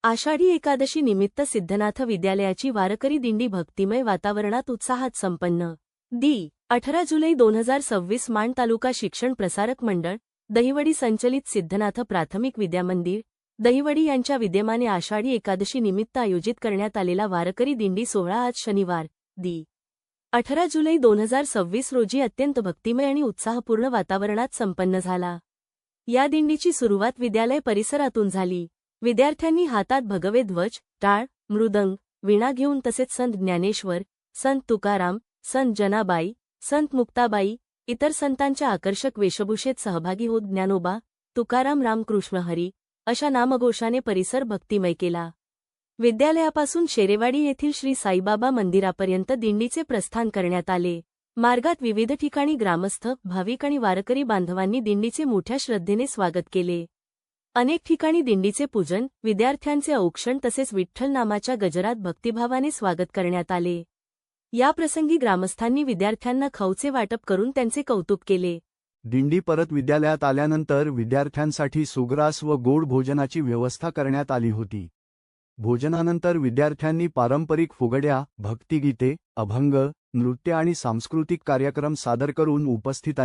आषाढी एकादशी निमित्त सिद्धनाथ विद्यालयाची वारकरी दिंडी भक्तिमय वातावरणात उत्साहात संपन्न. 18 जुलै 2026 माण तालुका शिक्षण प्रसारक मंडळ, दहिवडी संचलित सिद्धनाथ प्राथमिक विद्यामंदिर, दहिवडी यांच्या विद्यमाने आषाढी एकादशी निमित्त आयोजित करण्यात आलेला वारकरी दिंडी सोहळा आज शनिवार, 18 जुलै 2026 रोजी अत्यंत भक्तिमय आणि उत्साहपूर्ण वातावरणात संपन्न झाला. या दिंडीची सुरुवात विद्यालय परिसरातून झाली. विद्यार्थ्यांनी हातात भगवे ध्वज, टाळ, मृदंग, वीणा घेऊन तसेच संत ज्ञानेश्वर, संत तुकाराम, संत जनाबाई, संत मुक्ताबाई, इतर संतांच्या आकर्षक वेशभूषेत सहभागी होत ज्ञानोबा, तुकाराम रामकृष्ण हरी अशा नामघोषाने परिसर भक्तिमय केला. विद्यालयापासून शेरेवाडी येथील श्री साईबाबा मंदिरापर्यंत दिंडीचे प्रस्थान करण्यात आले. मार्गात विविध ठिकाणी ग्रामस्थ, भाविक आणि वारकरी बांधवांनी दिंडीचे मोठ्या श्रद्धेने स्वागत केले. अनेक ठिकाणी दिंडीचे पूजन, विद्यार्थ्यांचे औक्षण तसेच विठ्ठल नामाच्या गजरात भक्तिभावाने स्वागत करण्यात आले. या प्रसंगी ग्रामस्थांनी विद्यार्थ्यांना खाऊचे वाटप करून त्यांचे कौतुक केले. दिंडी परत विद्यालयात आल्यानंतर विद्यार्थ्यांसाठी सुग्रास व गोड भोजनाची व्यवस्था करण्यात आली होती. भोजनानंतर विद्यार्थ्यांनी पारंपरिक फुगड्या, भक्तिगीते, अभंग, नृत्य आणि सांस्कृतिक कार्यक्रम सादर करून उपस्थितांची